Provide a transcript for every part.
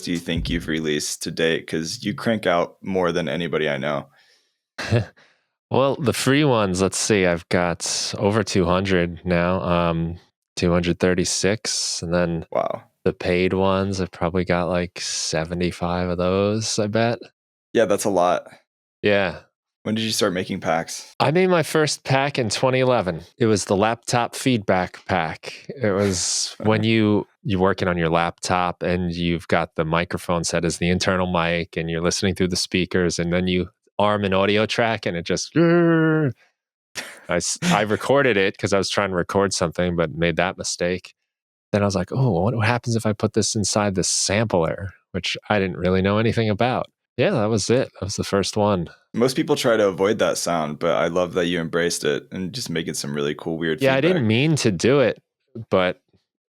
packs do you think you've released to date? Because you crank out more than anybody I know. Well, the free ones, let's see, I've got over 200 now, 236. And then Wow. the paid ones, I've probably got like 75 of those, I bet. Yeah, that's a lot. Yeah. When did you start making packs? I made my first pack in 2011. It was the laptop feedback pack. It was when you're working on your laptop and you've got the microphone set as the internal mic and you're listening through the speakers, and then you arm an audio track and it just... I recorded it because I was trying to record something, but made that mistake. Then I was like, oh, what happens if I put this inside the sampler, which I didn't really know anything about. Yeah, that was it. That was the first one. Most people try to avoid that sound, but I love that you embraced it and just making some really cool, weird feedback. I didn't mean to do it, but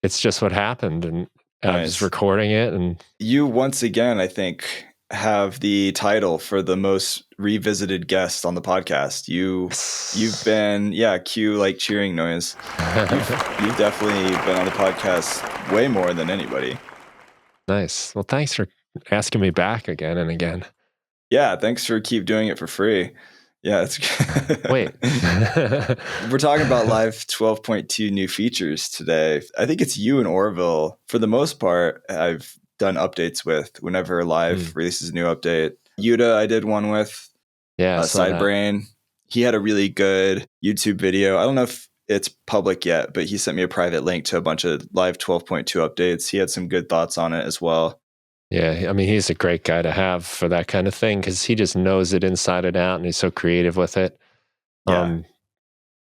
it's just what happened. And I was recording it. And you, once again, I think, have the title for the most revisited guest on the podcast. You've been, cue like cheering noise. You've definitely been on the podcast way more than anybody. Nice. Well, thanks for asking me back again and again. Yeah, thanks for keep doing it for free. Yeah, it's wait. We're talking about Live 12.2 new features today. I think it's you and Orville, for the most part, I've done updates with whenever Live releases a new update. Yuta, I did one with. Yeah, Sidebrain. He had a really good YouTube video. I don't know if it's public yet, but he sent me a private link to a bunch of Live 12.2 updates. He had some good thoughts on it as well. Yeah, I mean, he's a great guy to have for that kind of thing because he just knows it inside and out and he's so creative with it.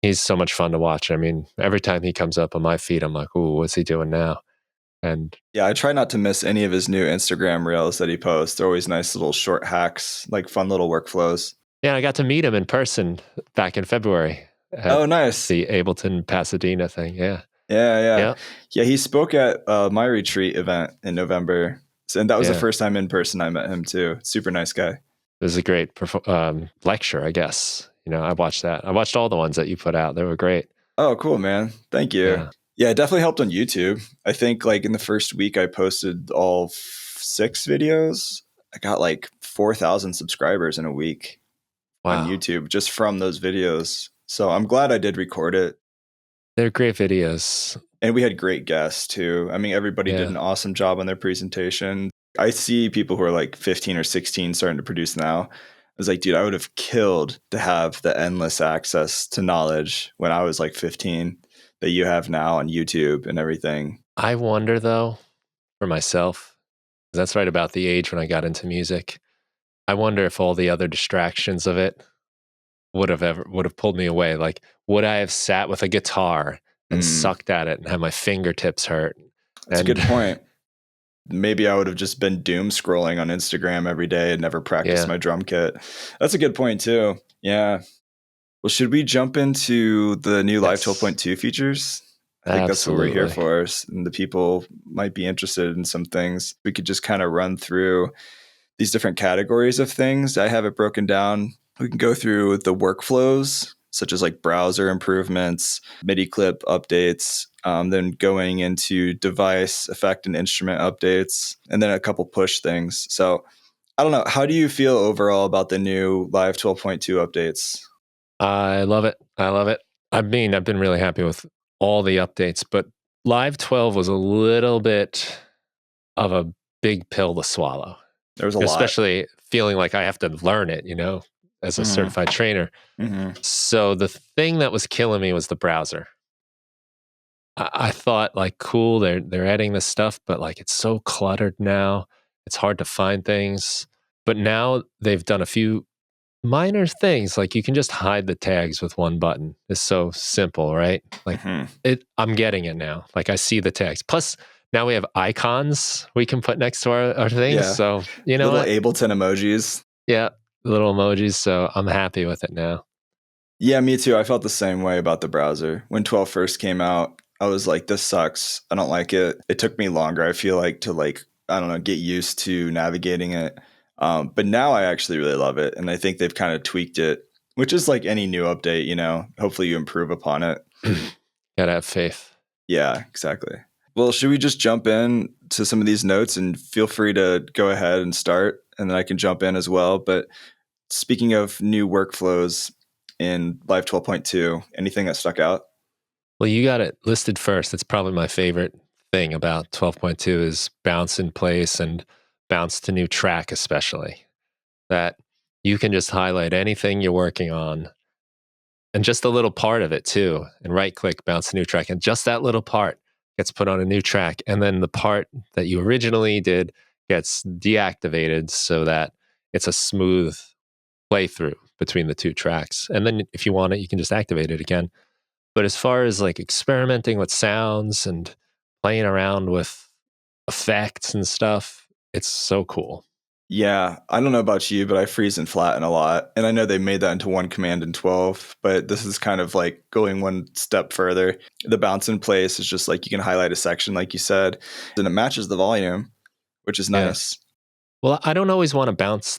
He's so much fun to watch. I mean, every time he comes up on my feed, I'm like, ooh, what's he doing now? And yeah, I try not to miss any of his new Instagram reels that he posts. They're always nice little short hacks, like fun little workflows. Yeah, I got to meet him in person back in February. Oh, nice. The Ableton Pasadena thing, yeah. Yeah, he spoke at my retreat event in November. And that was the first time in person I met him too. Super nice guy. It was a great lecture, I guess. I watched that. I watched all the ones that you put out. They were great. Oh, cool, man. Thank you. Yeah, it definitely helped on YouTube. I think like in the first week I posted all 6 videos. I got like 4,000 subscribers in a week on YouTube just from those videos. So I'm glad I did record it. They're great videos. And we had great guests too. I mean, everybody did an awesome job on their presentation. I see people who are like 15 or 16 starting to produce now. I was like, dude, I would have killed to have the endless access to knowledge when I was like 15 that you have now on YouTube and everything. I wonder though, for myself, that's right about the age when I got into music. I wonder if all the other distractions of it would have pulled me away. Like, would I have sat with a guitar and sucked at it and had my fingertips hurt? That's a good point. Maybe I would have just been doom scrolling on Instagram every day and never practiced my drum kit. That's a good point too. Yeah. Well, should we jump into the new Live 12.2 features? I think that's what we're here for. And the people might be interested in some things. We could just kind of run through these different categories of things. I have it broken down. We can go through the workflows, such as like browser improvements, MIDI clip updates, then going into device, effect, and instrument updates, and then a couple push things. So I don't know. How do you feel overall about the new Live 12.2 updates? I love it. I mean, I've been really happy with all the updates, but Live 12 was a little bit of a big pill to swallow. There was a lot. Especially feeling like I have to learn it, as a certified trainer. So the thing that was killing me was the browser. I thought like, cool, they're adding this stuff, but like it's so cluttered now. It's hard to find things. But now they've done a few minor things. Like you can just hide the tags with one button. It's so simple, right? Like I'm getting it now. Like I see the tags. Plus now we have icons we can put next to our things. Yeah. So, little Ableton emojis. Yeah. Little emojis. So I'm happy with it now. Yeah, me too. I felt the same way about the browser. When 12 first came out, I was like, this sucks. I don't like it. It took me longer, I feel like, to get used to navigating it. But now I actually really love it. And I think they've kind of tweaked it, which is like any new update, hopefully you improve upon it. Gotta have faith. Yeah, exactly. Well, should we just jump in to some of these notes, and feel free to go ahead and start, and then I can jump in as well. But speaking of new workflows in Live 12.2, anything that stuck out? Well, you got it listed first. It's probably my favorite thing about 12.2 is bounce in place and bounce to new track, especially. That you can just highlight anything you're working on and just a little part of it too, and right click, bounce to new track. And just that little part gets put on a new track. And then the part that you originally did gets deactivated so that it's a smooth playthrough between the two tracks. And then if you want it, you can just activate it again. But as far as like experimenting with sounds and playing around with effects and stuff, it's so cool. Yeah, I don't know about you, but I freeze and flatten a lot. And I know they made that into one command in 12, but this is kind of like going one step further. The bounce in place is just like you can highlight a section, like you said, and it matches the volume, which is nice. Well, I don't always want to bounce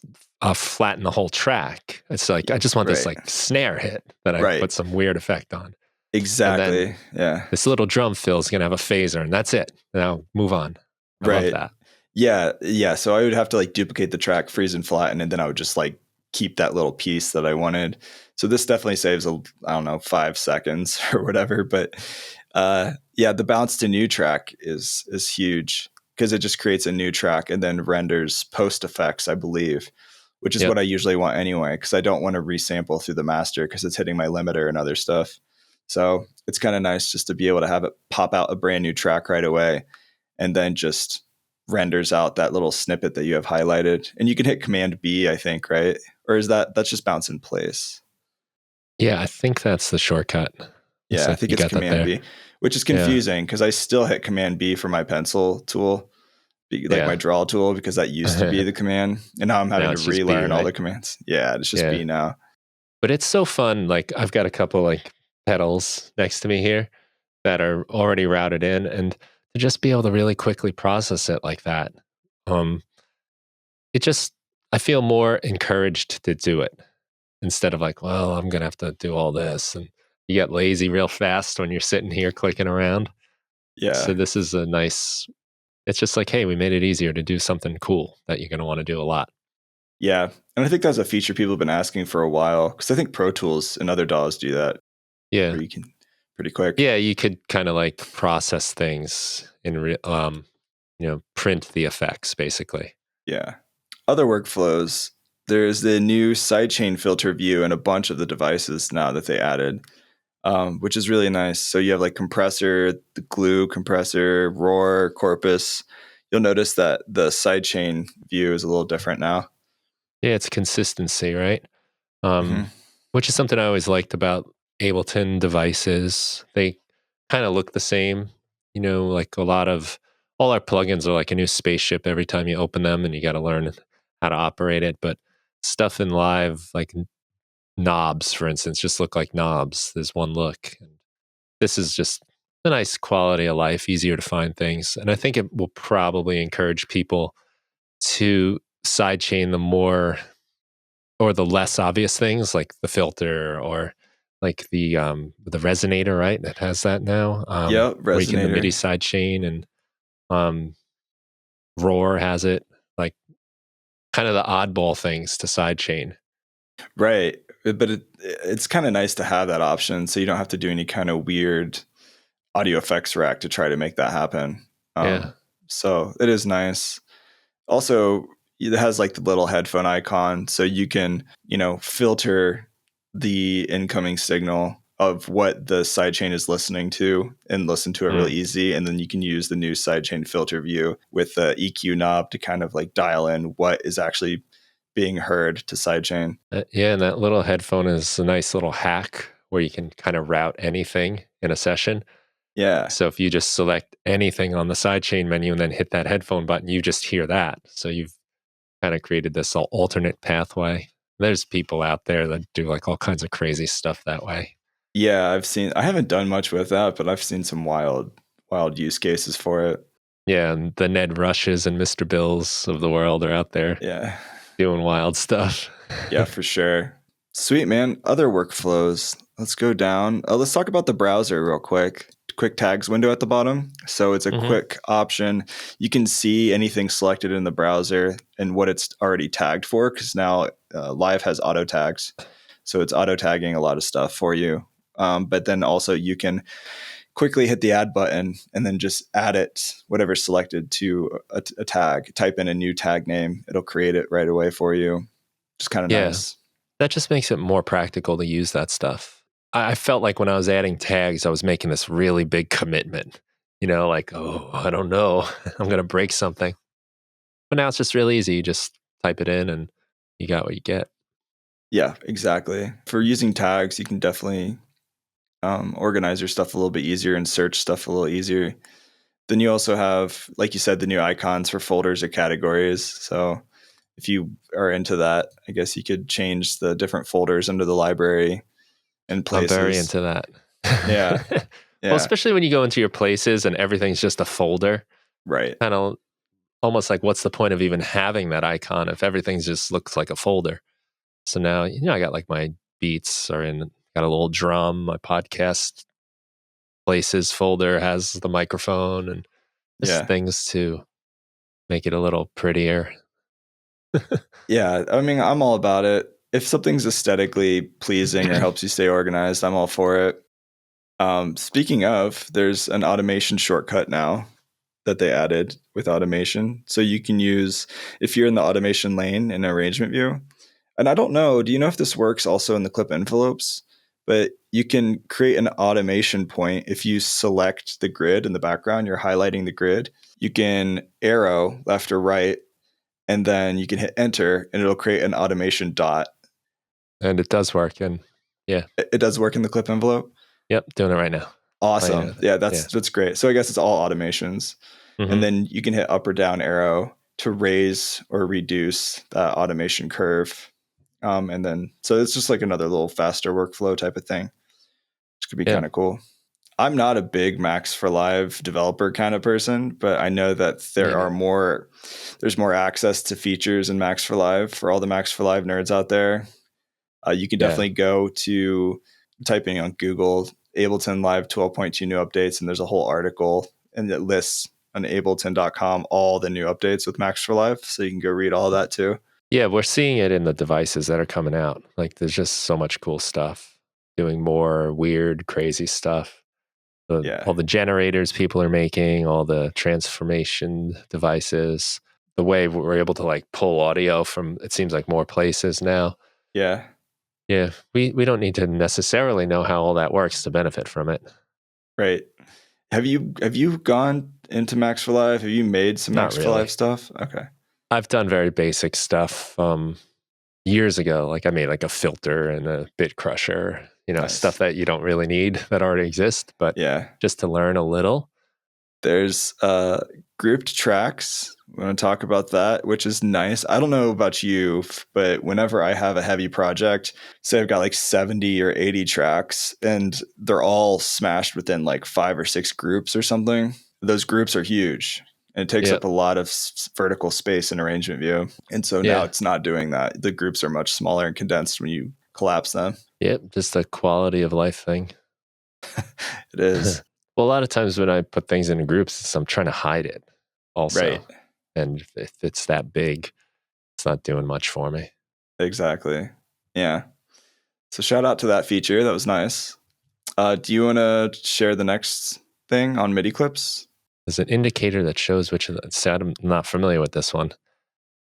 flatten the whole track. It's like I just want this like snare hit that I put some weird effect on. Exactly. Yeah. This little drum fill is going to have a phaser, and that's it. Now move on. I love that. Yeah. So I would have to like duplicate the track, freeze and flatten, and then I would just like keep that little piece that I wanted. So this definitely saves, I don't know, 5 seconds or whatever. But the bounce to new track is huge because it just creates a new track and then renders post effects, I believe, which is what I usually want anyway, because I don't want to resample through the master because it's hitting my limiter and other stuff. So it's kind of nice just to be able to have it pop out a brand new track right away and then just renders out that little snippet that you have highlighted. And you can hit Command B, I think, right? Or is that's just bounce in place? Yeah, I think that's the shortcut. Yeah, I think it's Command B, which is confusing because I still hit Command B for my pencil tool, like my draw tool, because that used to be the command. And now I'm having to relearn all the commands. Yeah, it's just B now. But it's so fun. Like I've got a couple like pedals next to me here that are already routed in, and to just be able to really quickly process it like that, it just, I feel more encouraged to do it instead of like, well, I'm gonna have to do all this, and you get lazy real fast when you're sitting here clicking around. Yeah. So this is a nice, it's just like, hey, we made it easier to do something cool that you're gonna want to do a lot. Yeah. And I think that's a feature people have been asking for a while, because I think Pro Tools and other DAWs do that. Yeah. Where you can pretty quick. Yeah, you could kind of like process things in, print the effects basically. Yeah. Other workflows, there's the new sidechain filter view in a bunch of the devices now that they added, which is really nice. So you have like compressor, the glue compressor, roar, corpus. You'll notice that the sidechain view is a little different now. Yeah, it's consistency, right? Which is something I always liked about Ableton devices. They kind of look the same. Like all our plugins are like a new spaceship every time you open them, and you got to learn how to operate it. But stuff in live, like knobs, for instance, just look like knobs. There's one look. And this is just a nice quality of life, easier to find things. And I think it will probably encourage people to sidechain the more or the less obvious things like the filter or like the resonator, right? That has that now. Resonator. You can the MIDI sidechain, and Roar has it. Like kind of the oddball things to sidechain. Right. But it's kind of nice to have that option, so you don't have to do any kind of weird audio effects rack to try to make that happen. So it is nice. Also, it has like the little headphone icon, so you can, filter the incoming signal of what the sidechain is listening to and listen to it really easy. And then you can use the new sidechain filter view with the EQ knob to kind of like dial in what is actually being heard to sidechain. And that little headphone is a nice little hack where you can kind of route anything in a session. Yeah. So if you just select anything on the sidechain menu and then hit that headphone button, you just hear that. So you've kind of created this alternate pathway. There's people out there that do like all kinds of crazy stuff that way. Yeah, I haven't done much with that, but I've seen some wild use cases for it. Yeah, and the Ned Rushes and Mr. Bills of the world are out there. Yeah. Doing wild stuff. Yeah, for sure. Sweet, man. Other workflows. Let's go down. Let's talk about the browser real quick. quick tags window at the bottom. So it's a quick option. You can see anything selected in the browser and what it's already tagged for, because now Live has auto tags. So it's auto tagging a lot of stuff for you. But then also you can quickly hit the add button and then just add it, whatever's selected, to a tag. Type in a new tag name. It'll create it right away for you. Just kind of nice. That just makes it more practical to use that stuff. I felt like when I was adding tags, I was making this really big commitment, like, oh, I don't know, I'm going to break something. But now it's just really easy. You just type it in and you got what you get. Yeah, exactly. For using tags, you can definitely organize your stuff a little bit easier and search stuff a little easier. Then you also have, like you said, the new icons for folders or categories. So if you are into that, I guess you could change the different folders under the library and places. I'm very into that. Yeah. Well, especially when you go into your places and everything's just a folder. Right. Kind of almost like, what's the point of even having that icon if everything just looks like a folder? So now, I got like my beats got a little drum, my podcast places folder has the microphone and just things to make it a little prettier. Yeah, I mean, I'm all about it. If something's aesthetically pleasing or helps you stay organized, I'm all for it. Speaking of, there's an automation shortcut now that they added with automation. So you can use, if you're in the automation lane in arrangement view, and I don't know, do you know if this works also in the clip envelopes? But you can create an automation point. If you select the grid in the background, you're highlighting the grid. You can arrow left or right, and then you can hit enter and it'll create an automation dot. And it does work. And yeah, it does work in the clip envelope. Yep. Doing it right now. Awesome. Yeah, that's great. So I guess it's all automations. And then you can hit up or down arrow to raise or reduce that automation curve. And then, so it's just like another little faster workflow type of thing, which could be kind of cool. I'm not a big Max for Live developer kind of person, but I know that there's more access to features in Max for Live for all the Max for Live nerds out there. You can definitely go to typing on Google Ableton Live 12.2 new updates, and there's a whole article and it lists on ableton.com all the new updates with Max for Live, so you can go read all that too. Yeah, we're seeing it in the devices that are coming out. Like, there's just so much cool stuff, doing more weird, crazy stuff. All the generators people are making, all the transformation devices, the way we're able to like pull audio from, it seems like, more places now. Yeah. Yeah, we don't need to necessarily know how all that works to benefit from it. Right. Have you gone into Max for Live? Have you made some Max for Live stuff? Okay. I've done very basic stuff years ago. Like I made like a filter and a bit crusher, nice. Stuff that you don't really need that already exist, but just to learn a little. There's grouped tracks. We want to talk about that, which is nice. I don't know about you, but whenever I have a heavy project, say I've got like 70 or 80 tracks and they're all smashed within like 5 or 6 groups or something, those groups are huge and it takes up a lot of vertical space in arrangement view. And so now it's not doing that. The groups are much smaller and condensed when you collapse them. Yep, just a quality of life thing. It is. Well, a lot of times when I put things into groups, I'm trying to hide it also. Right. And if it's that big, it's not doing much for me. Exactly. Yeah. So shout out to that feature. That was nice. Do you want to share the next thing on MIDI clips? There's an indicator that shows which of the, I'm not familiar with this one.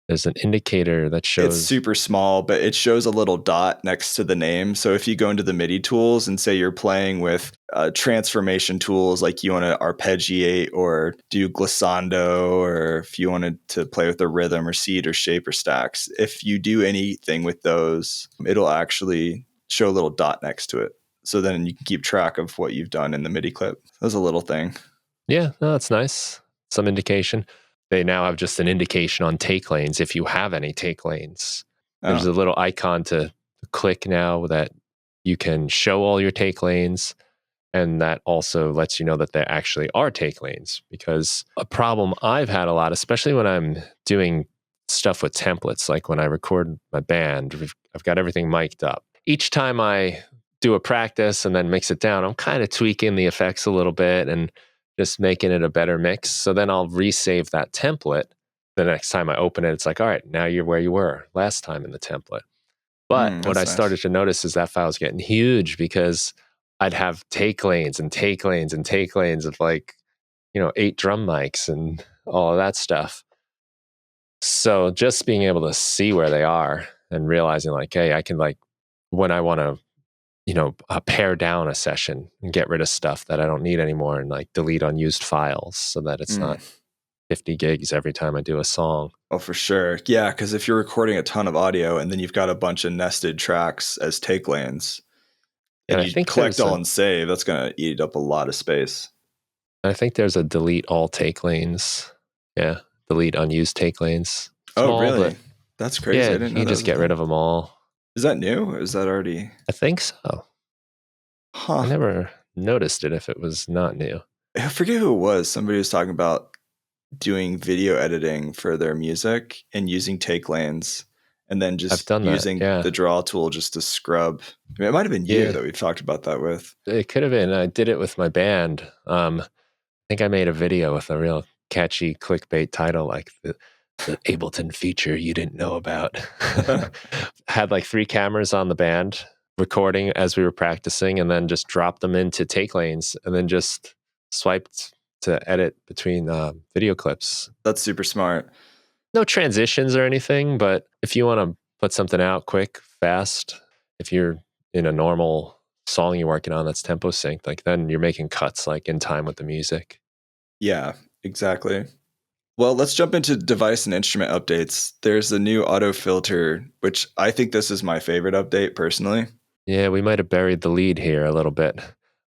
There's an indicator that shows... It's super small, but it shows a little dot next to the name. So if you go into the MIDI tools and say you're playing with transformation tools, like you want to arpeggiate or do glissando, or if you wanted to play with a rhythm or seed or shape or stacks, if you do anything with those, it'll actually show a little dot next to it. So then you can keep track of what you've done in the MIDI clip. That's a little thing. Yeah, no, that's nice. Some indication. They now have just an indication on take lanes if you have any take lanes. There's a little icon to click now that you can show all your take lanes, and that also lets you know that there actually are take lanes. Because a problem I've had a lot, especially when I'm doing stuff with templates, like when I record my band, I've got everything mic'd up. Each time I do a practice and then mix it down, I'm kind of tweaking the effects a little bit and just making it a better mix. So then I'll resave that template. The next time I open it, it's like, all right, now you're where you were last time in the template. But what I started to notice is that file's getting huge because I'd have take lanes and take lanes and take lanes of like, 8 drum mics and all of that stuff. So just being able to see where they are and realizing like, hey, I can like, when I want to, pare down a session and get rid of stuff that I don't need anymore and like delete unused files so that it's not 50 gigs every time I do a song. Oh, for sure. Yeah, because if you're recording a ton of audio and then you've got a bunch of nested tracks as take lanes and you collect all and save, that's going to eat up a lot of space. I think there's a delete all take lanes. Yeah, delete unused take lanes. Small, oh, really? That's crazy. Yeah, I didn't know you just get rid of them all. Is that new? Is that already? I think so. Huh. I never noticed it if it was not new. I forget who it was. Somebody was talking about doing video editing for their music and using take lanes and then just using the draw tool just to scrub. I mean, it might have been you that we've talked about that with. It could have been. I did it with my band. I think I made a video with a real catchy clickbait title like the Ableton feature you didn't know about. Had like 3 cameras on the band recording as we were practicing and then just dropped them into take lanes and then just swiped to edit between video clips. That's super smart. No transitions or anything, but if you want to put something out quick, fast, if you're in a normal song you're working on that's tempo synced, like then you're making cuts like in time with the music. Yeah, exactly. Well, let's jump into device and instrument updates. There's a new auto filter, which I think this is my favorite update personally. Yeah, we might have buried the lead here a little bit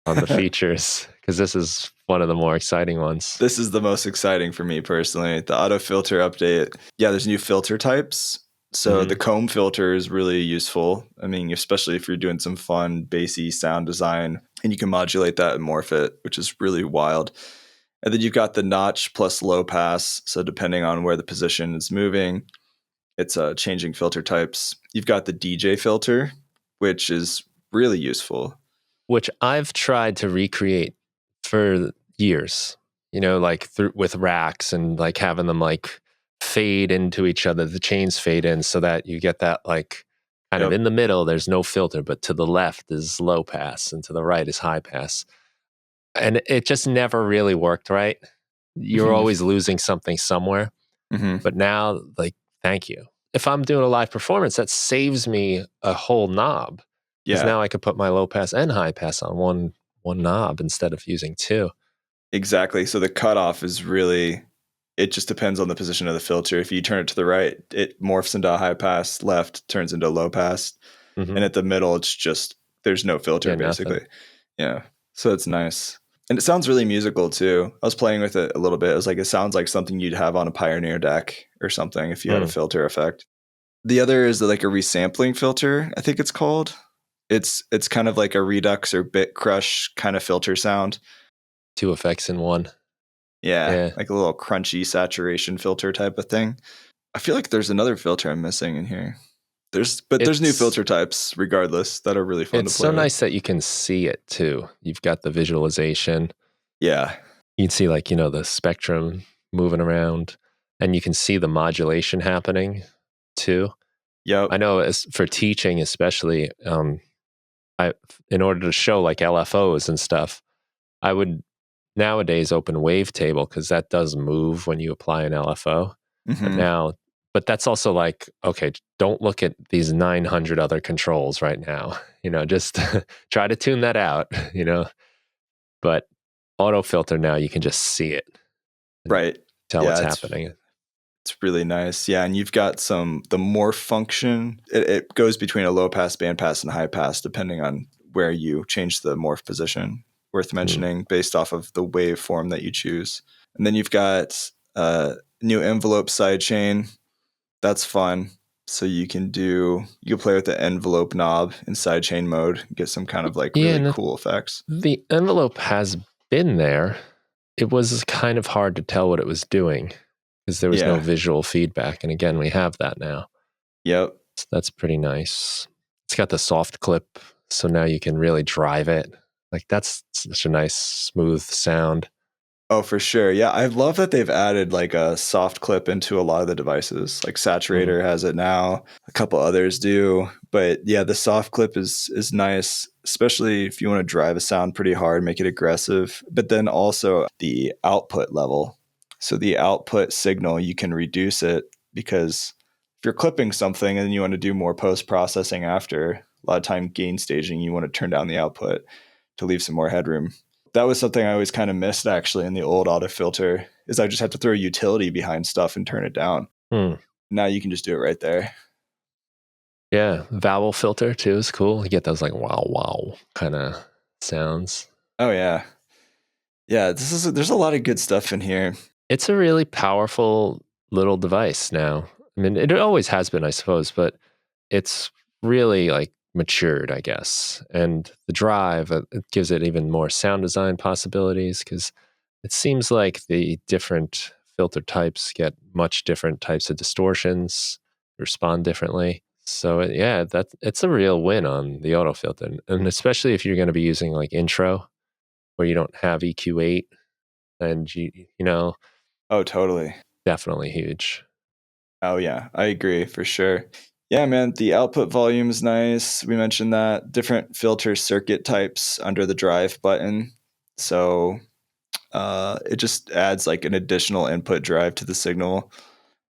on the features because this is one of the more exciting ones. This is the most exciting for me personally. The auto filter update. Yeah, there's new filter types. So the comb filter is really useful. I mean, especially if you're doing some fun, bassy sound design and you can modulate that and morph it, which is really wild. And then you've got the notch plus low pass. So depending on where the position is moving, it's changing filter types. You've got the DJ filter, which is really useful. Which I've tried to recreate for years, like with racks and like having them like fade into each other. The chains fade in so that you get that like kind of in the middle, there's no filter, but to the left is low pass and to the right is high pass. And it just never really worked right. You're always losing something somewhere. But now, like, thank you. If I'm doing a live performance, that saves me a whole knob. Because now I could put my low pass and high pass on one knob instead of using 2. Exactly. So the cutoff is really, it just depends on the position of the filter. If you turn it to the right, it morphs into a high pass. Left turns into a low pass. And at the middle, it's just, there's no filter basically. Nothing. Yeah. So it's nice. And it sounds really musical too. I was playing with it a little bit. It was like, it sounds like something you'd have on a Pioneer deck or something if you had a filter effect. The other is like a resampling filter, I think it's called. It's kind of like a Redux or Bit Crush kind of filter sound. 2 effects in one. Yeah, like a little crunchy saturation filter type of thing. I feel like there's another filter I'm missing in here. There's new filter types regardless that are really fun to play with. It's so nice that you can see it too. You've got the visualization. Yeah. You can see like, the spectrum moving around and you can see the modulation happening too. Yep. I know as for teaching especially, in order to show like LFOs and stuff, I would nowadays open Wavetable because that does move when you apply an LFO. But that's also like, okay, don't look at these 900 other controls right now. Just try to tune that out, But auto filter now, you can just see it. Right. Tell what's happening. It's really nice. Yeah. And you've got the morph function. It goes between a low pass, band pass, and high pass, depending on where you change the morph position. Worth mentioning based off of the waveform that you choose. And then you've got new envelope sidechain. That's fun. So you can play with the envelope knob in sidechain mode, get some kind of like really cool effects. The envelope has been there. It was kind of hard to tell what it was doing because there was no visual feedback. And again, we have that now. Yep. So that's pretty nice. It's got the soft clip So now you can really drive it. Like that's such a nice, smooth sound. Oh, for sure. Yeah, I love that they've added like a soft clip into a lot of the devices. Like Saturator has it now. A couple others do. But yeah, the soft clip is nice, especially if you want to drive a sound pretty hard, make it aggressive. But then also the output level. So the output signal, you can reduce it because if you're clipping something and you want to do more post-processing after, a lot of time gain staging, you want to turn down the output to leave some more headroom. That was something I always kind of missed actually in the old auto filter is I just have to throw utility behind stuff and turn it down. Now you can just do it right there. Yeah. Vowel filter too is cool. You get those like wow, wow kind of sounds. Oh yeah. Yeah. There's a lot of good stuff in here. It's a really powerful little device now. I mean, it always has been, I suppose, but it's really like matured, I guess. And the drive, it gives it even more sound design possibilities because it seems like the different filter types get much different types of distortions, respond differently. So yeah, it's a real win on the auto filter, and especially if you're going to be using like intro, where you don't have EQ8, and you know. Oh, totally. Definitely huge. Oh yeah, I agree for sure. Yeah, man, the output volume is nice. We mentioned that different filter circuit types under the drive button. So it just adds like an additional input drive to the signal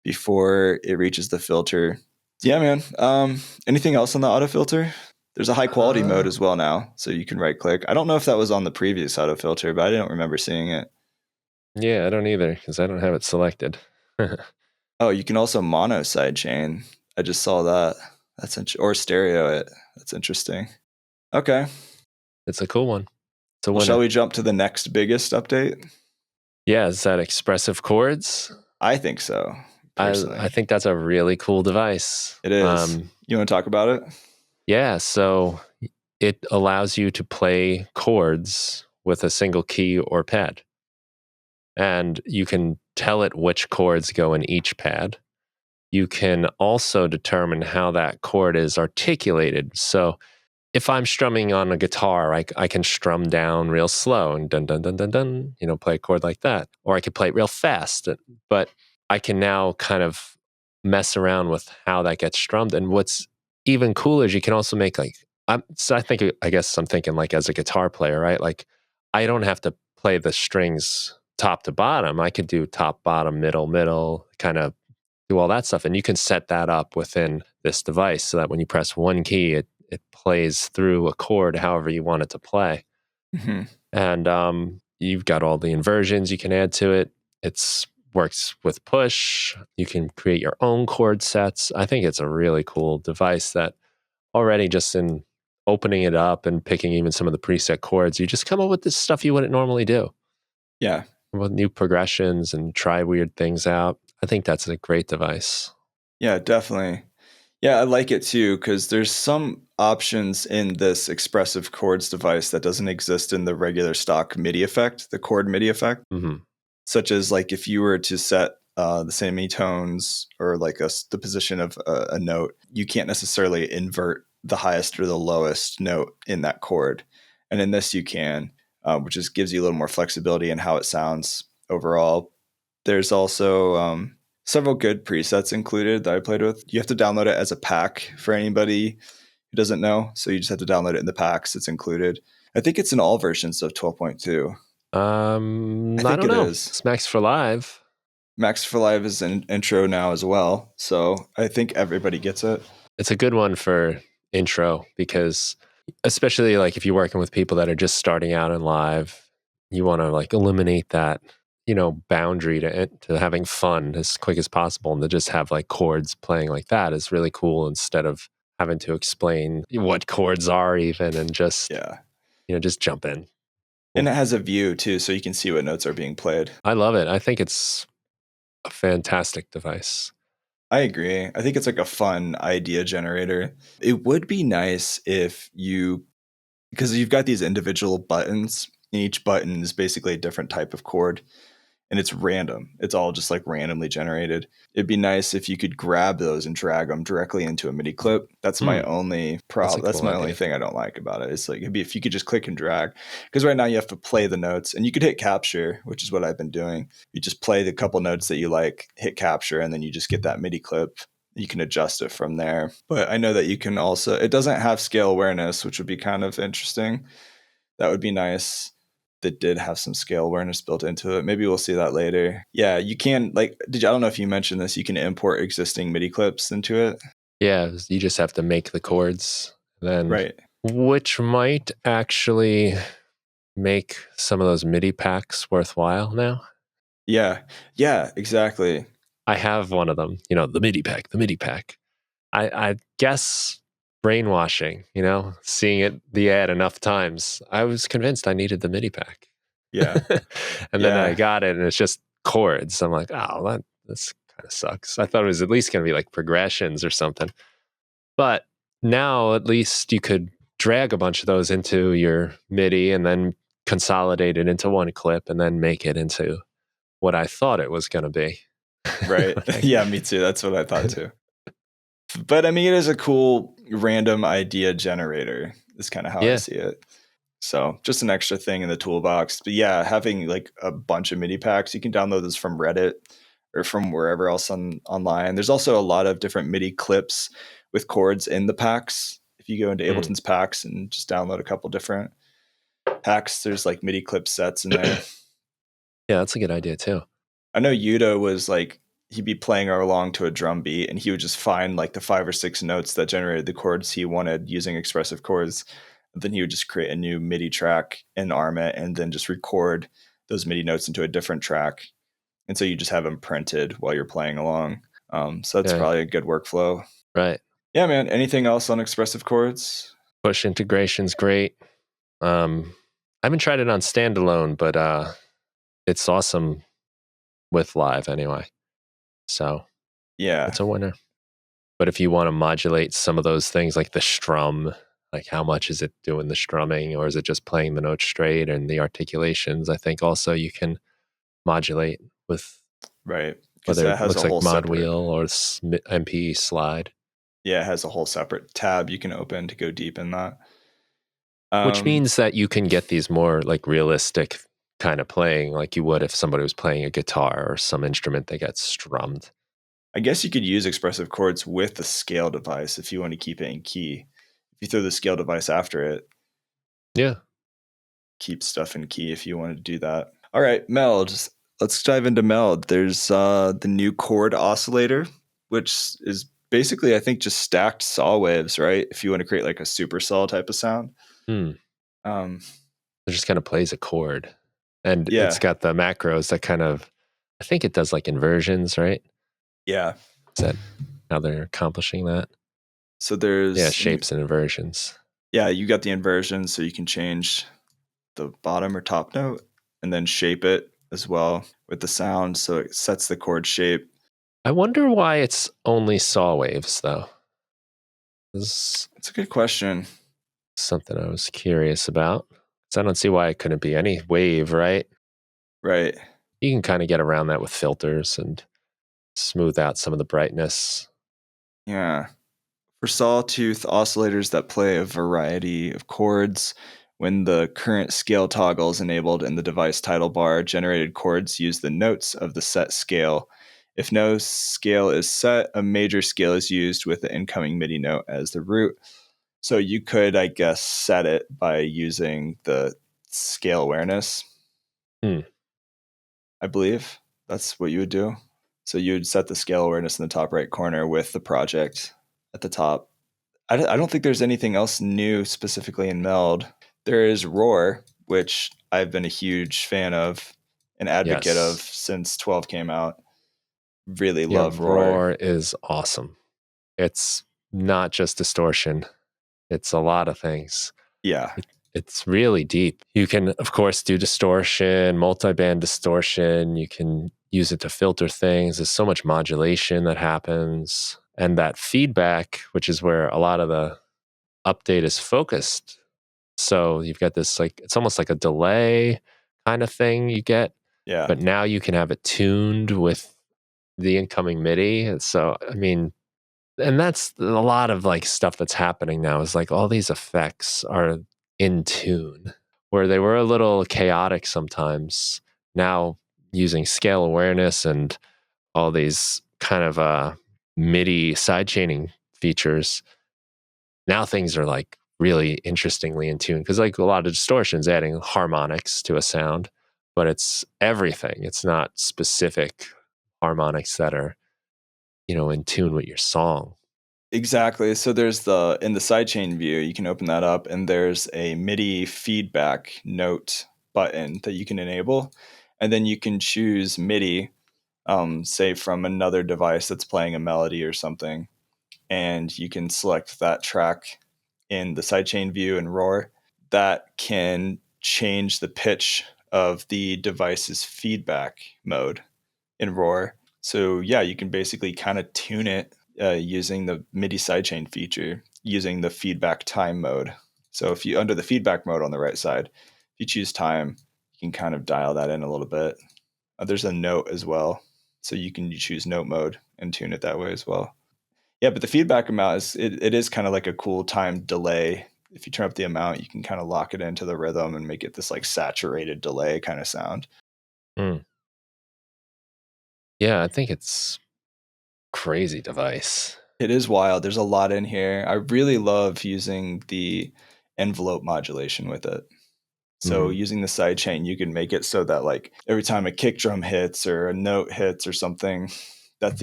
before it reaches the filter. Yeah, man. Anything else on the auto filter? There's a high quality mode as well now, so you can right click. I don't know if that was on the previous auto filter, but I don't remember seeing it. Yeah, I don't either because I don't have it selected. Oh, you can also mono sidechain. I just saw that. Or stereo it. That's interesting. Okay. It's a cool one. Well, shall we jump to the next biggest update? Yeah, is that Expressive Chords? I think so. Personally, I think that's a really cool device. It is. You want to talk about it? Yeah, so it allows you to play chords with a single key or pad. And you can tell it which chords go in each pad. You can also determine how that chord is articulated. So if I'm strumming on a guitar, I can strum down real slow and dun dun dun dun dun, play a chord like that. Or I could play it real fast. But I can now kind of mess around with how that gets strummed. And what's even cooler is you can also make I guess I'm thinking like as a guitar player, right? Like I don't have to play the strings top to bottom. I could do top, bottom, middle, kind of do all that stuff. And you can set that up within this device so that when you press one key, it plays through a chord however you want it to play. Mm-hmm. And you've got all the inversions you can add to it. It works with push. You can create your own chord sets. I think it's a really cool device that already just in opening it up and picking even some of the preset chords, you just come up with this stuff you wouldn't normally do. Yeah. With new progressions and try weird things out. I think that's a great device. Yeah, definitely. Yeah, I like it too because there's some options in this Expressive Chords device that doesn't exist in the regular stock MIDI effect, the chord MIDI effect. Mm-hmm. Such as like if you were to set the semitones or like the position of a note, you can't necessarily invert the highest or the lowest note in that chord. And in this you can, which just gives you a little more flexibility in how it sounds overall. There's also several good presets included that I played with. You have to download it as a pack for anybody who doesn't know. So you just have to download it in the packs. It's included. I think it's in all versions of 12.2. I don't know. It's Max for Live. Max for Live is an intro now as well. So I think everybody gets it. It's a good one for intro because especially like if you're working with people that are just starting out in live, you want to like eliminate that, boundary to having fun as quick as possible. And to just have like chords playing like that is really cool instead of having to explain what chords are even and just, just jump in. And it has a view too, so you can see what notes are being played. I love it. I think it's a fantastic device. I agree. I think it's like a fun idea generator. It would be nice if because you've got these individual buttons, and each button is basically a different type of chord. and it's random. It's all just like randomly generated. It'd be nice if you could grab those and drag them directly into a MIDI clip. That's my only problem. That's my only thing I don't like about it. It's like, it'd be if you could just click and drag, because right now you have to play the notes, and you could hit capture, which is what I've been doing. You just play the couple notes that you like, hit capture, and then you just get that MIDI clip. You can adjust it from there. But I know that you can also, it doesn't have scale awareness, which would be kind of interesting. That would be nice. That did have some scale awareness built into it. Maybe we'll see that later. Yeah, you can, like, I don't know if you mentioned this, you can import existing MIDI clips into it. Yeah, you just have to make the chords then. Right. Which might actually make some of those MIDI packs worthwhile now. Yeah, exactly. I have one of them, the MIDI pack. I guess brainwashing, seeing the ad enough times. I was convinced I needed the MIDI pack. Yeah. And then I got it and it's just chords. I'm like, oh, this kind of sucks. I thought it was at least going to be like progressions or something. But now at least you could drag a bunch of those into your MIDI and then consolidate it into one clip and then make it into what I thought it was going to be. Right. Yeah, me too. That's what I thought too. But I mean, it is a cool random idea generator is kind of how I see it. So just an extra thing in the toolbox. But yeah, having like a bunch of MIDI packs, you can download this from Reddit or from wherever else online. There's also a lot of different MIDI clips with chords in the packs. If you go into Ableton's packs and just download a couple different packs, there's like MIDI clip sets in there. Yeah, that's a good idea too. I know Yuta was like, he'd be playing along to a drum beat and he would just find like the 5 or 6 notes that generated the chords he wanted using Expressive Chords. And then he would just create a new MIDI track and arm it and then just record those MIDI notes into a different track. And so you just have them printed while you're playing along. So that's probably a good workflow. Right. Yeah, man. Anything else on Expressive Chords? Push integration's great. I haven't tried it on standalone, but it's awesome with live anyway. So yeah, it's a winner. But if you want to modulate some of those things like the strum, like how much is it doing the strumming or is it just playing the notes straight, and the articulations, I think also you can modulate with whether it looks like mod wheel or MP slide. Yeah, it has a whole separate tab you can open to go deep in that. Which means that you can get these more like realistic kind of playing like you would if somebody was playing a guitar or some instrument that gets strummed. I guess you could use Expressive Chords with the scale device if you want to keep it in key. If you throw the scale device after it. Yeah. Keep stuff in key if you want to do that. All right, Meld. Let's dive into Meld. There's the new chord oscillator, which is basically, I think, just stacked saw waves, right? If you want to create like a super saw type of sound. It just kind of plays a chord. And it's got the macros that kind of, I think it does like inversions, right? Yeah. Is that how they're accomplishing that? So there's shapes and inversions. Yeah, you got the inversions, so you can change the bottom or top note and then shape it as well with the sound, so it sets the chord shape. I wonder why it's only saw waves, though. It's a good question. Something I was curious about. Because I don't see why it couldn't be any wave, right? Right. You can kind of get around that with filters and smooth out some of the brightness. Yeah. For sawtooth oscillators that play a variety of chords, when the current scale toggle is enabled in the device title bar, generated chords use the notes of the set scale. If no scale is set, a major scale is used with the incoming MIDI note as the root. So you could, I guess, set it by using the scale awareness. I believe that's what you would do. So you would set the scale awareness in the top right corner with the project at the top. I don't think there's anything else new specifically in Meld. There is Roar, which I've been a huge fan of, an advocate of since 12 came out. Really love Roar. Roar is awesome. It's not just distortion. It's a lot of things. Yeah. It's really deep. You can, of course, do distortion, multi-band distortion. You can use it to filter things. There's so much modulation that happens. And that feedback, which is where a lot of the update is focused. So you've got this, like, it's almost like a delay kind of thing you get Yeah. But now you can have it tuned with the incoming MIDI. So, I mean, and that's a lot of like stuff that's happening now is like all these effects are in tune where they were a little chaotic sometimes. Now using scale awareness and all these kind of MIDI sidechaining features, now things are like really interestingly in tune because like a lot of distortions adding harmonics to a sound, but it's everything. It's not specific harmonics that are, in tune with your song. Exactly. So there's in the sidechain view, you can open that up and there's a MIDI feedback note button that you can enable. And then you can choose MIDI, say from another device that's playing a melody or something. And you can select that track in the sidechain view and Roar. That can change the pitch of the device's feedback mode in Roar. So yeah, you can basically kind of tune it using the MIDI sidechain feature, using the feedback time mode. So if you under the feedback mode on the right side, if you choose time, you can kind of dial that in a little bit. There's a note as well, so you can choose note mode and tune it that way as well. Yeah, but the feedback amount it is kind of like a cool time delay. If you turn up the amount, you can kind of lock it into the rhythm and make it this like saturated delay kind of sound. Mm. Yeah, I think it's crazy device. It is wild. There's a lot in here. I really love using the envelope modulation with it. So using the sidechain, you can make it so that like every time a kick drum hits or a note hits or something, that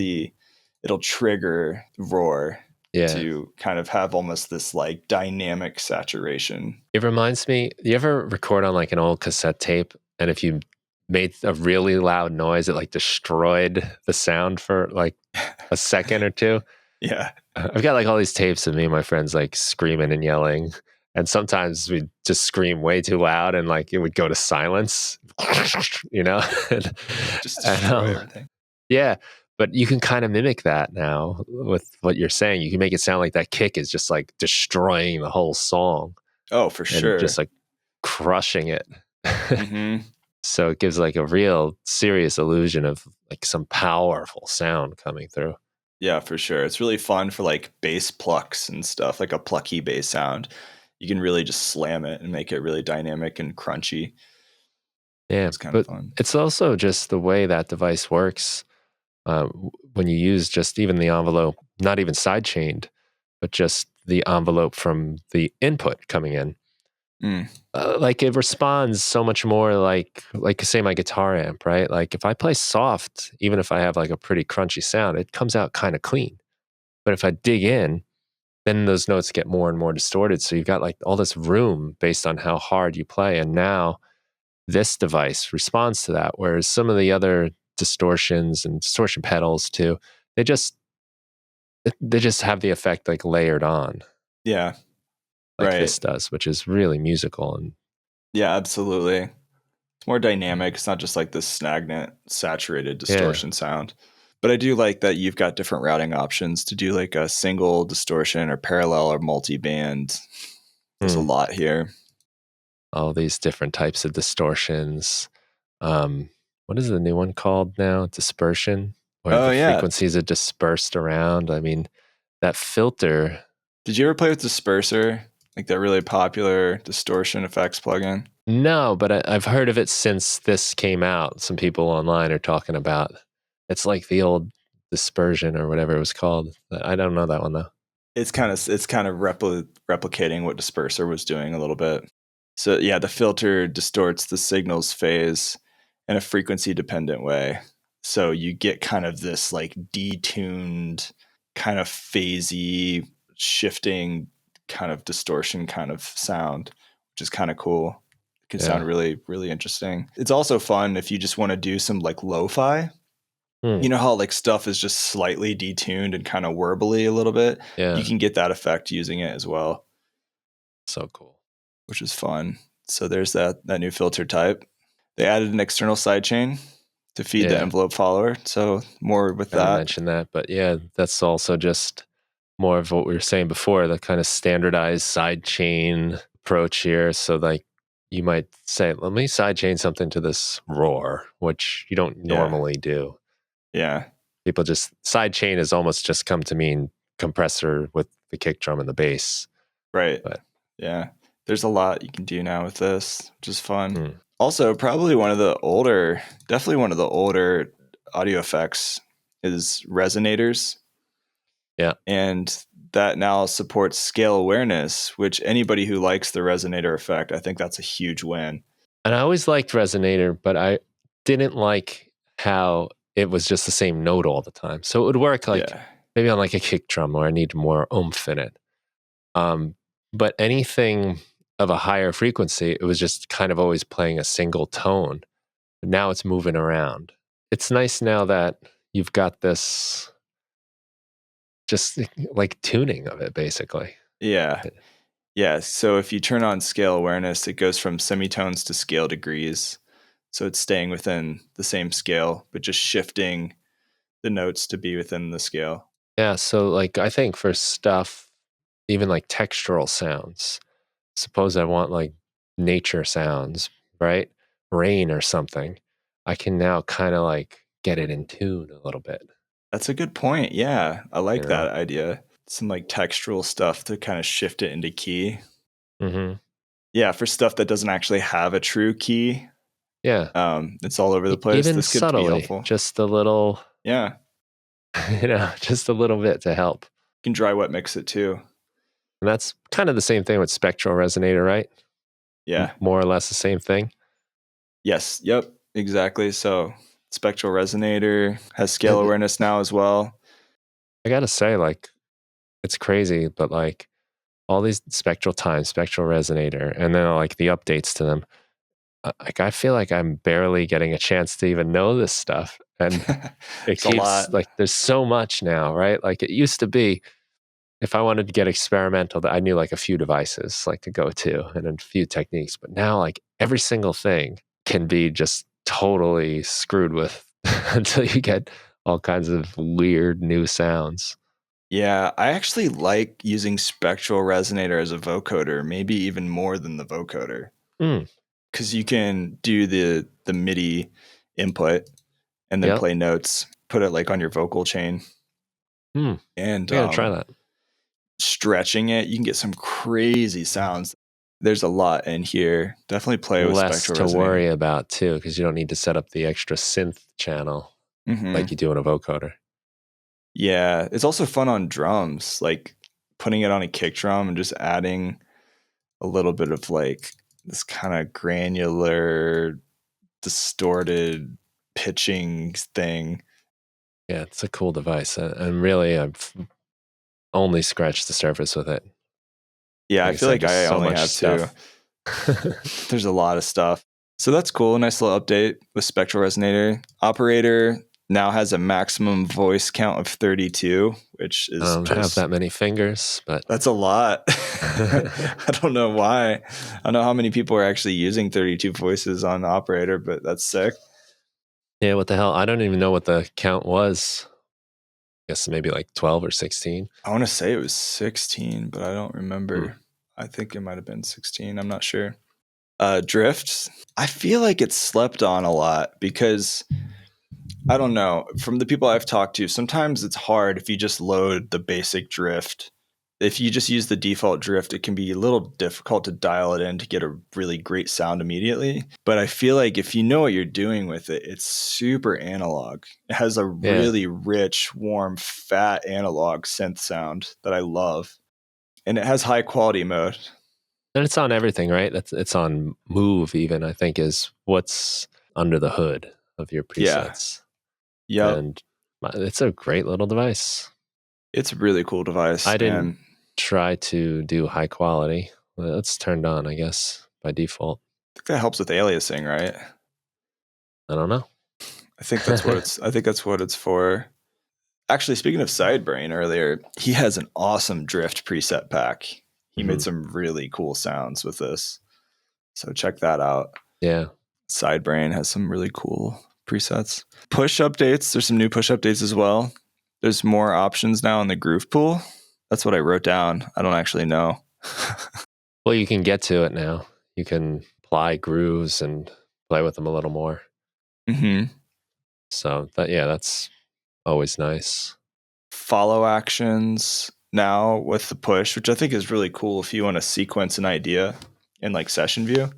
it'll trigger Roar to kind of have almost this like dynamic saturation. It reminds me, you ever record on like an old cassette tape and if you made a really loud noise, it like destroyed the sound for like a second or two? Yeah. I've got like all these tapes of me and my friends like screaming and yelling. And sometimes we'd just scream way too loud and like it would go to silence, Just destroy everything. Yeah. But you can kind of mimic that now with what you're saying. You can make it sound like that kick is just like destroying the whole song. Oh, for sure. And just like crushing it. Mm-hmm. So it gives like a real serious illusion of like some powerful sound coming through. Yeah, for sure. It's really fun for like bass plucks and stuff, like a plucky bass sound. You can really just slam it and make it really dynamic and crunchy. Yeah, it's kind of fun. It's also just the way that device works when you use just even the envelope, not even sidechained, but just the envelope from the input coming in. Like it responds so much more like say my guitar amp, right? Like if I play soft, even if I have like a pretty crunchy sound, it comes out kind of clean. But if I dig in, then those notes get more and more distorted. So you've got like all this room based on how hard you play. And now this device responds to that. Whereas some of the other distortions and distortion pedals too, they just have the effect like layered on. Yeah. Like this does, which is really musical. And yeah, absolutely. It's more dynamic. It's not just like this stagnant, saturated distortion sound. But I do like that you've got different routing options to do like a single distortion or parallel or multi-band. There's a lot here. All these different types of distortions. What is the new one called now? Dispersion? Where the frequencies are dispersed around. I mean, that filter. Did you ever play with Disperser? Like that really popular distortion effects plugin? No, but I've heard of it since this came out. Some people online are talking about it's like the old dispersion or whatever it was called. I don't know that one though. It's kind of replicating what Disperser was doing a little bit. So yeah, the filter distorts the signal's phase in a frequency dependent way. So you get kind of this like detuned, kind of phasey, shifting kind of distortion kind of sound, which is kind of cool. It can sound really, really interesting. It's also fun if you just want to do some like lo-fi. You know how like stuff is just slightly detuned and kind of warbly a little bit? Yeah. You can get that effect using it as well. So cool. Which is fun. So there's that new filter type. They added an external sidechain to feed the envelope follower. So more with that. I mentioned that, but yeah, that's also just more of what we were saying before, the kind of standardized sidechain approach here. So like you might say, let me sidechain something to this roar, which you don't normally do. Yeah. People just, sidechain has almost just come to mean compressor with the kick drum and the bass. Right. But yeah, there's a lot you can do now with this, which is fun. Mm. Also, definitely one of the older audio effects is resonators. Yeah. And that now supports scale awareness, which anybody who likes the resonator effect, I think that's a huge win. And I always liked resonator, but I didn't like how it was just the same note all the time. So it would work like maybe on like a kick drum where I need more oomph in it. But anything of a higher frequency, it was just kind of always playing a single tone. But now it's moving around. It's nice now that you've got this just like tuning of it, basically. Yeah. Yeah. So if you turn on scale awareness, it goes from semitones to scale degrees. So it's staying within the same scale, but just shifting the notes to be within the scale. Yeah. So like I think for stuff, even like textural sounds, suppose I want like nature sounds, right? Rain or something. I can now kind of like get it in tune a little bit. That's a good point. Yeah. I like that idea. Some like textural stuff to kind of shift it into key. Mm-hmm. Yeah. For stuff that doesn't actually have a true key. Yeah. It's all over the place. Even this could subtly, be helpful. Just a little. Yeah. Just a little bit to help. You can dry wet mix it too. And that's kind of the same thing with spectral resonator, right? Yeah. More or less the same thing. Yes. Yep. Exactly. So spectral resonator has scale awareness now as well. I gotta say, like, it's crazy, but like all these spectral resonator, and then like the updates to them. Like I feel like I'm barely getting a chance to even know this stuff, and it keeps like there's so much now, right? Like it used to be, if I wanted to get experimental, I knew like a few devices like to go to and a few techniques, but now like every single thing can be just totally screwed with until you get all kinds of weird new sounds. Yeah, I actually like using spectral resonator as a vocoder, maybe even more than the vocoder. Because you can do the MIDI input and then play notes, put it like on your vocal chain. And I gotta try that. Stretching it, you can get some crazy sounds. There's a lot in here. Definitely play with spectral resonator. Less to worry about too, because you don't need to set up the extra synth channel like you do in a vocoder. Yeah, it's also fun on drums, like putting it on a kick drum and just adding a little bit of like this kind of granular, distorted pitching thing. Yeah, it's a cool device. And really, I've only scratched the surface with it. Yeah, I feel like I only have stuff. There's a lot of stuff. So that's cool. Nice little update with spectral resonator. Operator now has a maximum voice count of 32, which is I don't have that many fingers, but that's a lot. I don't know why. I don't know how many people are actually using 32 voices on Operator, but that's sick. Yeah, what the hell? I don't even know what the count was. I guess maybe like 12 or 16. I want to say it was 16, but I don't remember. I think it might have been 16. I'm not sure. Drifts. I feel like it's slept on a lot because I don't know. From the people I've talked to, sometimes it's hard if you just load the basic drift. If you just use the default drift, it can be a little difficult to dial it in to get a really great sound immediately. But I feel like if you know what you're doing with it, it's super analog. It has a really rich, warm, fat analog synth sound that I love. And it has high quality mode. And it's on everything, right? It's on Move even, I think, is what's under the hood of your presets. Yeah. And it's a great little device. It's a really cool device. I didn't try to do high quality. Well, it's turned on, I guess, by default. I think that helps with aliasing, right? I don't know. I think that's what it's for. Actually, speaking of Sidebrain earlier, he has an awesome drift preset pack. He made some really cool sounds with this. So check that out. Yeah. Sidebrain has some really cool presets. Push updates. There's some new push updates as well. There's more options now in the groove pool. That's what I wrote down. I don't actually know. Well, you can get to it now. You can apply grooves and play with them a little more. So that's always nice. Follow actions now with the push, which I think is really cool if you want to sequence an idea in like session view.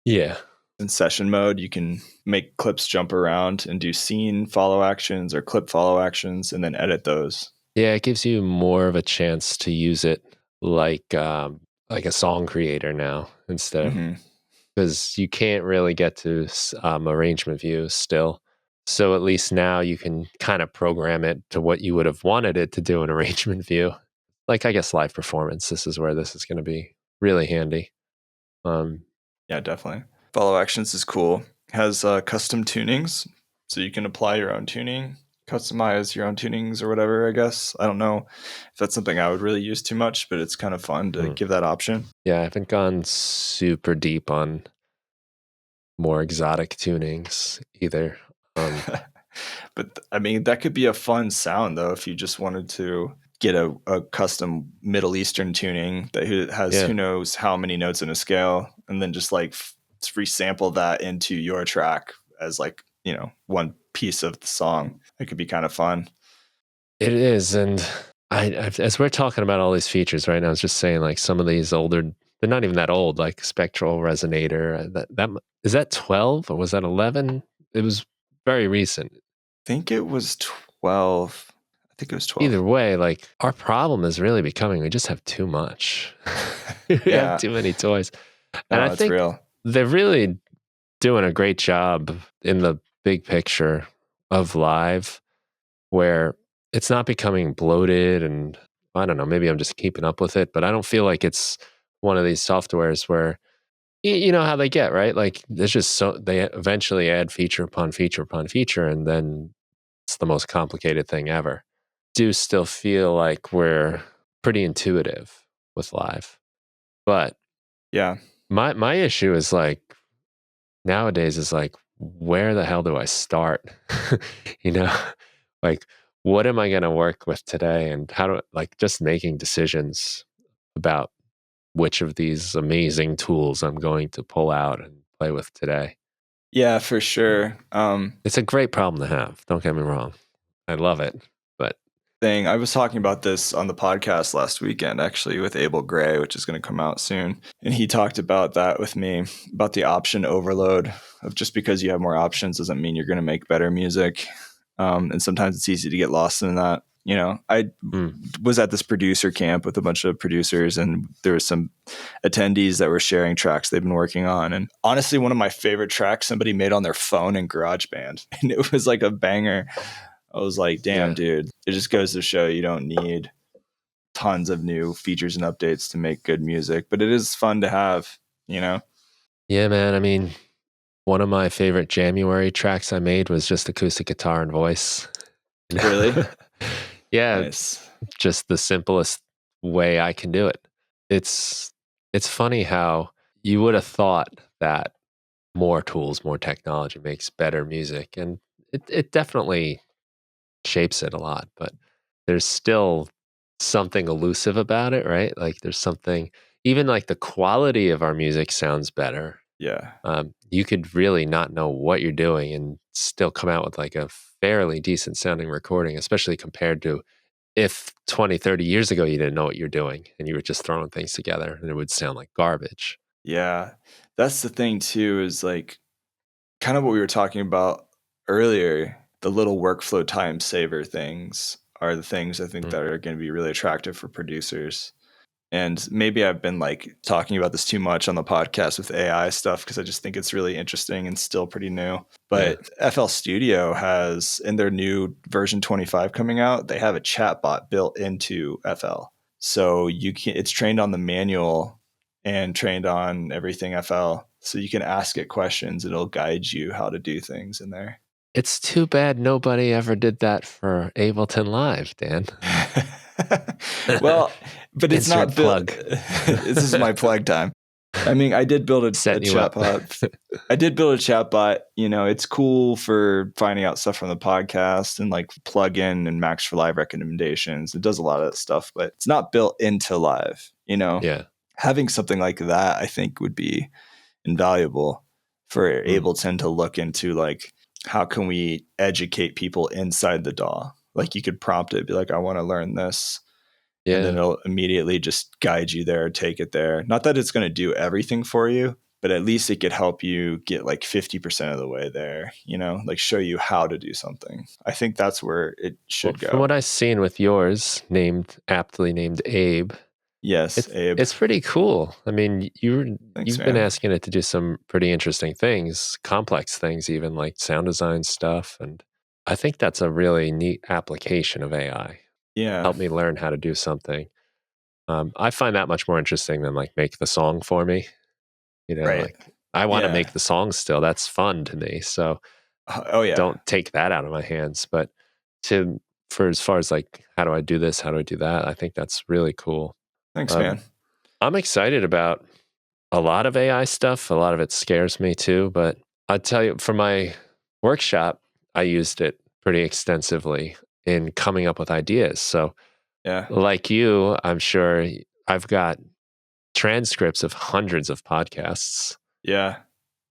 Yeah. In session mode, you can make clips jump around and do scene follow actions or clip follow actions and then edit those. Yeah, it gives you more of a chance to use it like a song creator now instead of, because you can't really get to arrangement view still. So at least now you can kind of program it to what you would have wanted it to do in arrangement view. Like, I guess live performance, this is where this is going to be really handy. Yeah, definitely. Follow actions is cool. Has custom tunings, so you can apply your own tuning, customize your own tunings or whatever, I guess. I don't know if that's something I would really use too much, but it's kind of fun to give that option. Yeah, I haven't gone super deep on more exotic tunings either. But I mean, that could be a fun sound though if you just wanted to get a custom Middle Eastern tuning that has who knows how many notes in a scale, and then just like resample that into your track as like, you know, one piece of the song. It could be kind of fun. It is, and as we're talking about all these features right now, I was just saying like some of these older, they're not even that old, like Spectral Resonator. That is that 12 or was that 11? It was very recent. I think it was 12. I think it was 12. Either way, like our problem is really becoming we just have too much. We have too many toys. And I think they're really doing a great job in the big picture of live, where it's not becoming bloated, and I don't know, maybe I'm just keeping up with it, but I don't feel like it's one of these softwares where you know how they get, right? Like there's just they eventually add feature upon feature upon feature, and then it's the most complicated thing ever. Do still feel like we're pretty intuitive with live, but yeah, my issue is like nowadays is like, where the hell do I start? You know, like what am I going to work with today, and how do like just making decisions about which of these amazing tools I'm going to pull out and play with today. Yeah, for sure. It's a great problem to have. Don't get me wrong. I love it. But I was talking about this on the podcast last weekend, actually, with Abel Gray, which is going to come out soon. And he talked about that with me, about the option overload of just because you have more options doesn't mean you're going to make better music. And sometimes it's easy to get lost in that. You know, I was at this producer camp with a bunch of producers, and there were some attendees that were sharing tracks they've been working on. And honestly, one of my favorite tracks somebody made on their phone in GarageBand, and it was like a banger. I was like, damn, dude, it just goes to show you don't need tons of new features and updates to make good music, but it is fun to have, you know? Yeah, man. I mean, one of my favorite January tracks I made was just acoustic guitar and voice. Really? Yeah. Nice. Just the simplest way I can do it. It's funny how you would have thought that more tools, more technology makes better music. And it definitely shapes it a lot, but there's still something elusive about it, right? Like there's something, even like the quality of our music sounds better. Yeah. You could really not know what you're doing and still come out with like a fairly decent sounding recording, especially compared to if 20, 30 years ago you didn't know what you're doing and you were just throwing things together and it would sound like garbage. Yeah. That's the thing too, is like kind of what we were talking about earlier. The little workflow time saver things are the things I think that are going to be really attractive for producers. And maybe I've been like talking about this too much on the podcast with AI stuff because I just think it's really interesting and still pretty new. But FL Studio has, in their new version 25 coming out, they have a chatbot built into FL. So it's trained on the manual and trained on everything FL. So you can ask it questions and it'll guide you how to do things in there. It's too bad nobody ever did that for Ableton Live, Dan. Well, but it's not built. This is my plug time. I mean, I did build a chatbot. I did build a chatbot. You know, it's cool for finding out stuff from the podcast and like plug in and Max for Live recommendations. It does a lot of that stuff, but it's not built into Live. You know, yeah. Having something like that, I think, would be invaluable for Ableton to look into, like, how can we educate people inside the DAW? Like, you could prompt it, be like, I want to learn this. Yeah. And then it'll immediately just guide you there, take it there. Not that it's going to do everything for you, but at least it could help you get like 50% of the way there, you know, like show you how to do something. I think that's where it should go. From what I've seen with yours, aptly named Abe. Yes, Abe. It's pretty cool. I mean, you've been asking it to do some pretty interesting things, complex things, even like sound design stuff. And I think that's a really neat application of AI. Yeah. Help me learn how to do something. I find that much more interesting than like make the song for me. You know, right. like I want to make the song still. That's fun to me. So don't take that out of my hands. But for as far as like, how do I do this? How do I do that? I think that's really cool. Thanks, man. I'm excited about a lot of AI stuff. A lot of it scares me too. But I'll tell you, for my workshop, I used it pretty extensively in coming up with ideas. So like you, I'm sure I've got transcripts of hundreds of podcasts. Yeah.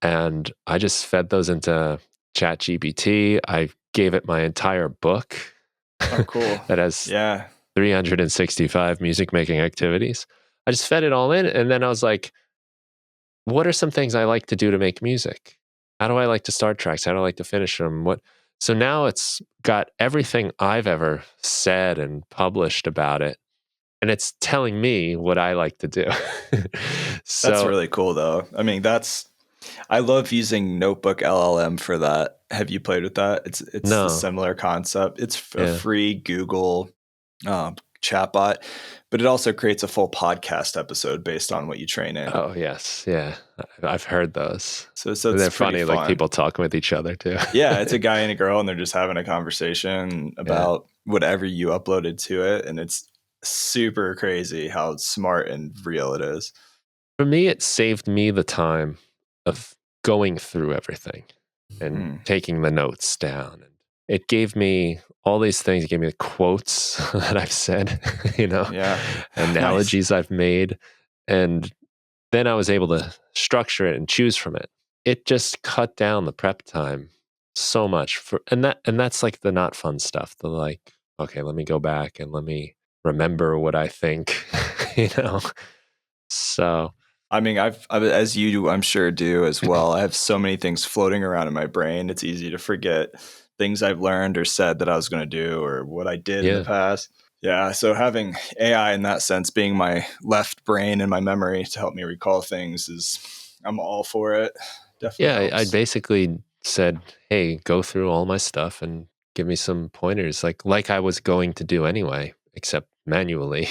And I just fed those into ChatGPT. I gave it my entire book. Oh, cool. That has 365 music making activities. I just fed it all in. And then I was like, what are some things I like to do to make music? How do I like to start tracks? How do I like to finish them? So now it's got everything I've ever said and published about it. And it's telling me what I like to do. That's really cool, though. I mean, I love using Notebook LLM for that. Have you played with that? It's a similar concept. It's a free Google chatbot, but it also creates a full podcast episode based on what you train in. Oh, yes. Yeah. I've heard those. So they're funny, like people talking with each other too. Yeah. It's a guy and a girl, and they're just having a conversation about whatever you uploaded to it. And it's super crazy how smart and real it is. For me, it saved me the time of going through everything and taking the notes down. And it gave me all these things. It gave me the quotes that I've said, analogies I've made. And then I was able to structure it and choose from it. It just cut down the prep time so much and that's like the not fun stuff. The like, okay, let me go back and let me remember what I think, So I mean, I've as you do, I'm sure do as well. I have so many things floating around in my brain. It's easy to forget things I've learned or said that I was going to do or what I did in the past. Yeah. So having AI in that sense, being my left brain and my memory to help me recall things I'm all for it. Definitely. Yeah. I basically said, hey, go through all my stuff and give me some pointers like I was going to do anyway, except manually.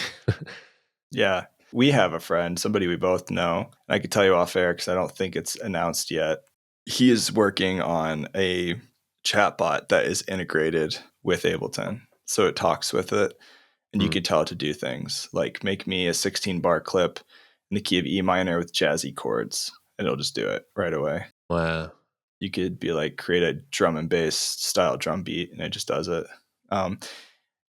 Yeah. We have a friend, somebody we both know. I could tell you off air because I don't think it's announced yet. He is working on a chatbot that is integrated with Ableton. So it talks with it, and you could tell it to do things like make me a 16-bar clip in the key of E minor with jazzy chords, and it'll just do it right away. Wow. You could be like, create a drum and bass style drum beat, and it just does it.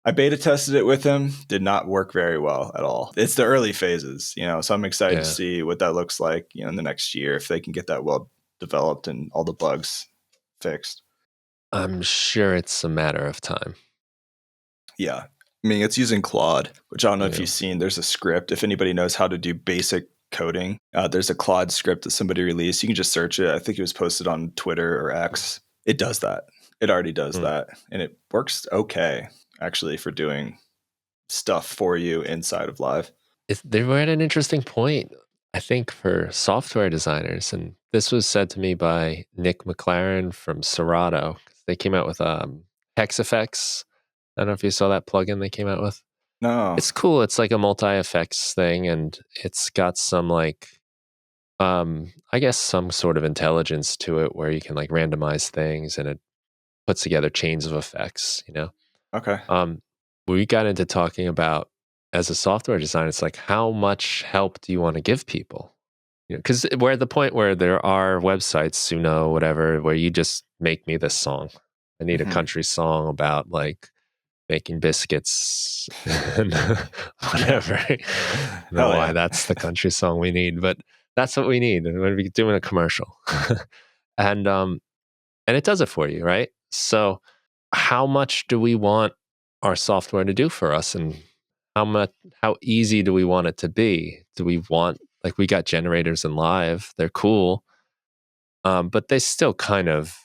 I beta tested it with him. Did not work very well at all. It's the early phases, so I'm excited to see what that looks like, in the next year, if they can get that well developed and all the bugs fixed. I'm sure it's a matter of time. Yeah. I mean, it's using Claude, which I don't know if you've seen. There's a script. If anybody knows how to do basic coding, there's a Claude script that somebody released. You can just search it. I think it was posted on Twitter or X. It does that. It already does that. And it works okay, actually, for doing stuff for you inside of Live. They were at an interesting point, I think, for software designers. And this was said to me by Nick McLaren from Serato. They came out with Hex Effects. I don't know if you saw that plugin they came out with. No. It's cool. It's like a multi-effects thing, and it's got some I guess some sort of intelligence to it where you can like randomize things, and it puts together chains of effects, Okay. We got into talking about, as a software designer, it's like, how much help do you want to give people? Because we're at the point where there are websites, Suno, whatever, where you just make me this song. I need a country song about like making biscuits and whatever. I don't know why that's the country song we need, but That's what we need. And we're doing a commercial. And it does it for you, right? So how much do we want our software to do for us, and how easy do we want it to be? Do we want, like, we got generators in Live, they're cool, but they still kind of,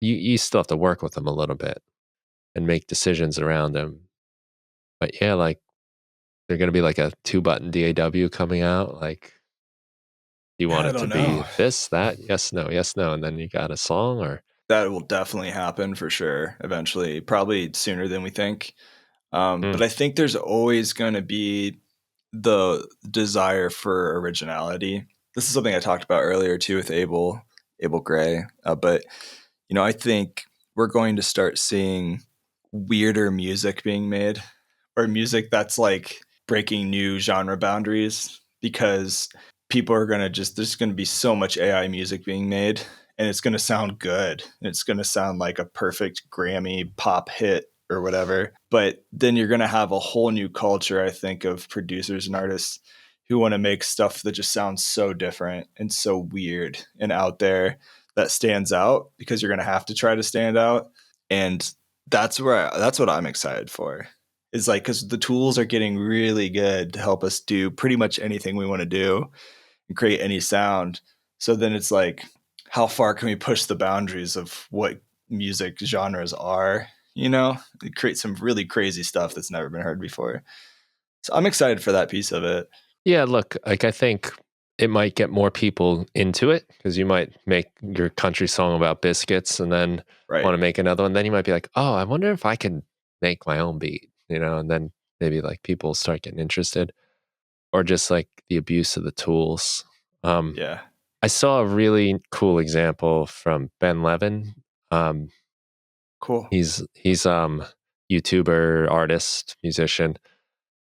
you still have to work with them a little bit and make decisions around them. But yeah, like, they're going to be like a 2-button DAW coming out. Like, do you want I it to don't be know. this, that, yes, no, and then you got a song? Or That will definitely happen for sure eventually, probably sooner than we think. But I think there's always going to be the desire for originality. This is something I talked about earlier too with Abel Gray. But I think we're going to start seeing weirder music being made, or music that's like breaking new genre boundaries, because people are going to there's going to be so much AI music being made, and it's going to sound good. It's going to sound like a perfect Grammy pop hit or whatever. But then you're going to have a whole new culture, I think, of producers and artists who want to make stuff that just sounds so different and so weird and out there, that stands out, because you're going to have to try to stand out. And that's what I'm excited for. Is like, because the tools are getting really good to help us do pretty much anything we want to do and create any sound. So then it's like, how far can we push the boundaries of what music genres are? Create some really crazy stuff that's never been heard before. So I'm excited for that piece of it. yeah, look, like, I think it might get more people into it, because you might make your country song about biscuits and then want to make another one. Then you might be like, oh, I wonder if I can make my own beat, and then maybe like people start getting interested, or just like the abuse of the tools. Yeah. I saw a really cool example from Ben Levin. Cool. He's YouTuber, artist, musician,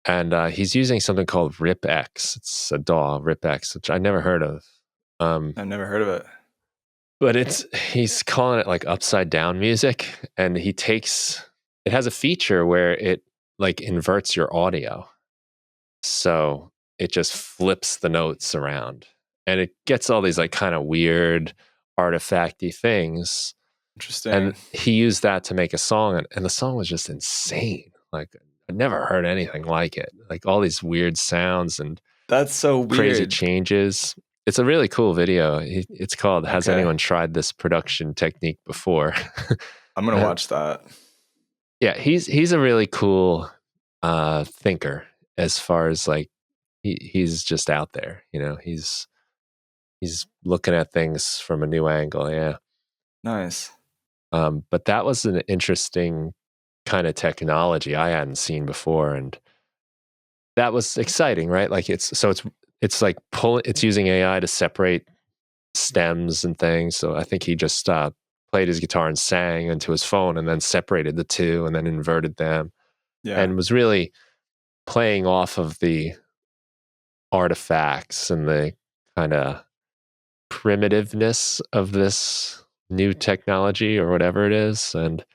and he's using something called RipX. It's a DAW, RipX, which I never heard of. I've never heard of it. But he's calling it like upside down music, and it has a feature where it like inverts your audio. So it just flips the notes around, and it gets all these like kind of weird artifacty things. Interesting. And he used that to make a song, and the song was just insane. Like, I'd never heard anything like it. Like, all these weird sounds and that's so weird. Crazy changes. It's a really cool video. It's called Has Anyone Tried This Production Technique Before? I'm going to watch that. Yeah, he's a really cool thinker, as far as like he's just out there, he's looking at things from a new angle. Yeah. Nice. But that was an interesting kind of technology I hadn't seen before, and that was exciting, right? Like, it's like it's using AI to separate stems and things. So I think he just played his guitar and sang into his phone, and then separated the two and then inverted them. Yeah. And was really playing off of the artifacts and the kind of primitiveness of this new technology, or whatever it is. And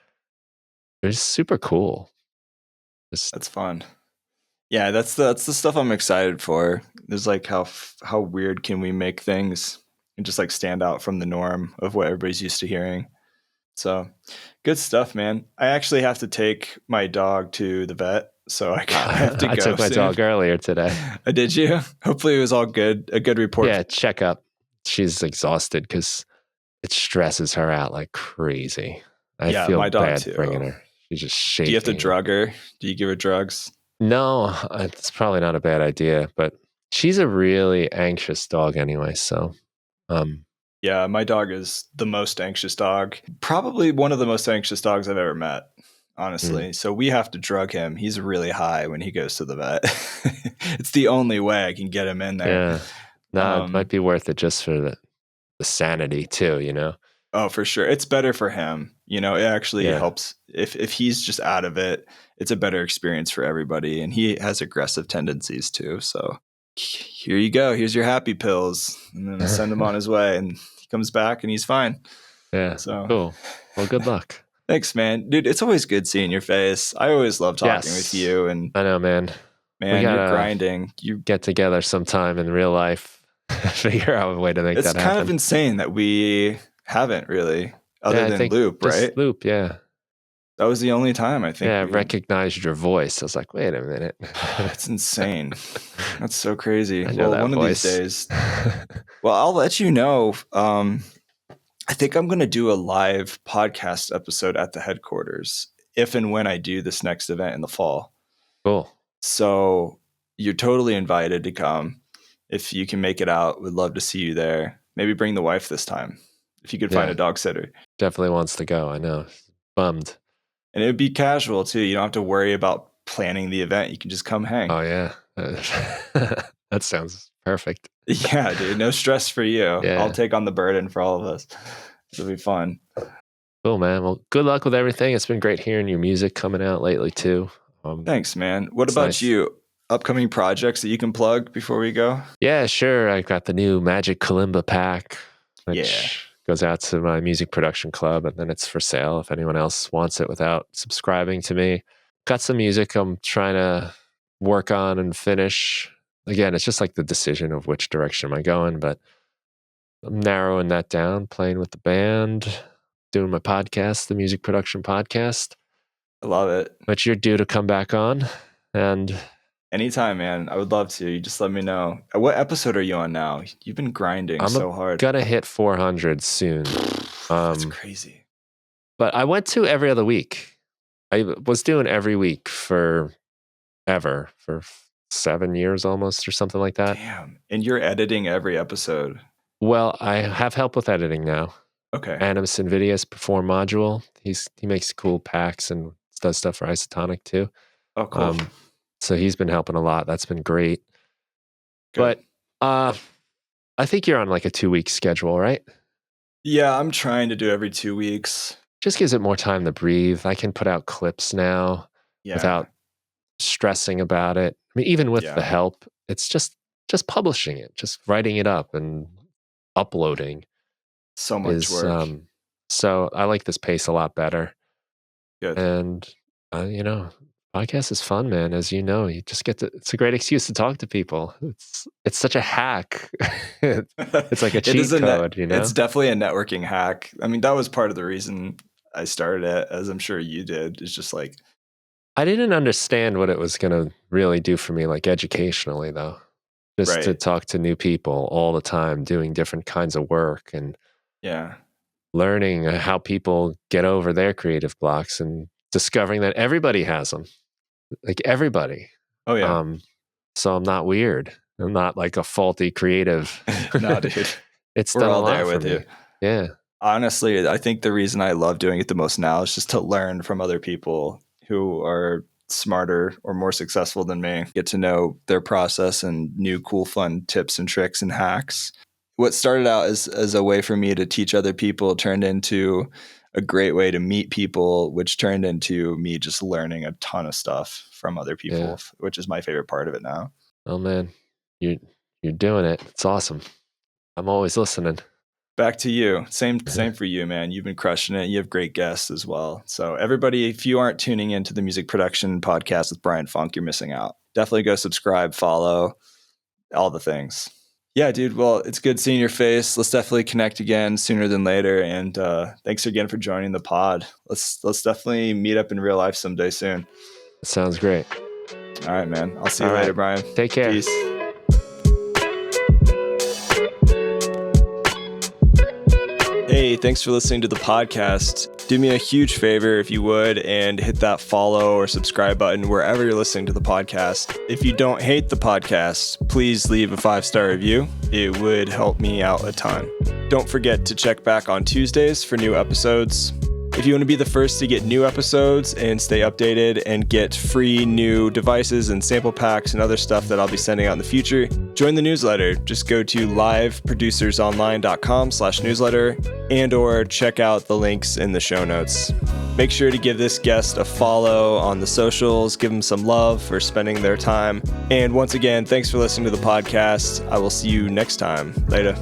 it was super cool. That's fun. Yeah, that's the stuff I'm excited for. There's like, how weird can we make things and just like stand out from the norm of what everybody's used to hearing. So good stuff, man. I actually have to take my dog to the vet, so I have to go. I took my dog earlier today. Did you? Hopefully it was all good. A good report. Yeah, checkup. She's exhausted because it stresses her out like crazy. I feel my dog bad too. Bringing her. She's just shaking. Do you have to drug her? Do you give her drugs? No, it's probably not a bad idea, but she's a really anxious dog anyway, so yeah, my dog is the most anxious dog. Probably one of the most anxious dogs I've ever met, honestly. So we have to drug him. He's really high when he goes to the vet. It's the only way I can get him in there. Yeah. No, it might be worth it just for the sanity too, Oh, for sure. It's better for him. It actually helps. If he's just out of it, it's a better experience for everybody. And he has aggressive tendencies too. So here you go. Here's your happy pills. And then I send him on his way, and he comes back and he's fine. Yeah. So cool. Well, good luck. Thanks, man. Dude, it's always good seeing your face. I always love talking with you. And I know, man. Man, you're grinding. You get together sometime in real life. figure out a way to make that happen. It's kind of insane that we haven't really, other than Loop, right? Loop, yeah. That was the only time, I think. Yeah, I recognized your voice. I was like, wait a minute. It's insane. That's so crazy. I know that one voice. Of these days. Well, I'll let you know. I think I'm going to do a live podcast episode at the headquarters if and when I do this next event in the fall. Cool. So you're totally invited to come. If you can make it out, we'd love to see you there. Maybe bring the wife this time. If you could find a dog sitter. Definitely wants to go. I know. Bummed. And it would be casual too. You don't have to worry about planning the event. You can just come hang. Oh, yeah. That sounds perfect. Yeah, dude. No stress for you. Yeah. I'll take on the burden for all of us. It'll be fun. Cool, man. Well, good luck with everything. It's been great hearing your music coming out lately too. Thanks, man. What about you? Upcoming projects that you can plug before we go? Yeah, sure. I got the new Magic Kalimba pack, which goes out to my music production club, and then it's for sale if anyone else wants it without subscribing to me. Got some music I'm trying to work on and finish. Again, it's just like the decision of which direction am I going, but I'm narrowing that down, playing with the band, doing my podcast, the music production podcast. I love it. But you're due to come back on, and anytime, man. I would love to. You just let me know. What episode are you on now? You've been grinding so hard. I'm gonna hit 400 soon. That's crazy. But I went to every other week. I was doing every week for 7 years almost, or something like that. Damn. And you're editing every episode. Well, I have help with editing now. Okay. Animus Invidius Perform module. He makes cool packs and does stuff for Isotonic too. Oh, cool. So he's been helping a lot. That's been great. Good. But I think you're on like a 2-week schedule, right? Yeah, I'm trying to do every 2 weeks. Just gives it more time to breathe. I can put out clips now without stressing about it. I mean, even with the help, it's just publishing it, just writing it up and uploading. So much work. So I like this pace a lot better. Good. And, podcast is fun, man. As you know, you just it's a great excuse to talk to people. It's such a hack. It's like a cheat code, It's definitely a networking hack. I mean, that was part of the reason I started it, as I'm sure you did. It's just like, I didn't understand what it was going to really do for me, like educationally though. Just to talk to new people all the time, doing different kinds of work and learning how people get over their creative blocks and discovering that everybody has them. Like everybody. Oh yeah. So I'm not weird. I'm not like a faulty creative. No, dude. We're all there with you. Yeah. Honestly, I think the reason I love doing it the most now is just to learn from other people who are smarter or more successful than me, get to know their process and new cool fun tips and tricks and hacks. What started out as a way for me to teach other people turned into a great way to meet people, which turned into me just learning a ton of stuff from other people, which is my favorite part of it now. Oh man, you're doing it. It's awesome. I'm always listening. Back to you. Same for you, man. You've been crushing it. You have great guests as well. So everybody, if you aren't tuning into the Music Production Podcast with Brian Funk, you're missing out. Definitely go subscribe, follow, all the things. Yeah, dude. Well, it's good seeing your face. Let's definitely connect again sooner than later. And thanks again for joining the pod. Let's definitely meet up in real life someday soon. Sounds great. All right, man. I'll see you later, Brian. Take care. Peace. Hey, thanks for listening to the podcast. Do me a huge favor if you would and hit that follow or subscribe button wherever you're listening to the podcast. If you don't hate the podcast, please leave a 5-star review. It would help me out a ton. Don't forget to check back on Tuesdays for new episodes. If you want to be the first to get new episodes and stay updated and get free new devices and sample packs and other stuff that I'll be sending out in the future, join the newsletter. Just go to liveproducersonline.com/newsletter and or check out the links in the show notes. Make sure to give this guest a follow on the socials. Give them some love for spending their time. And once again, thanks for listening to the podcast. I will see you next time. Later.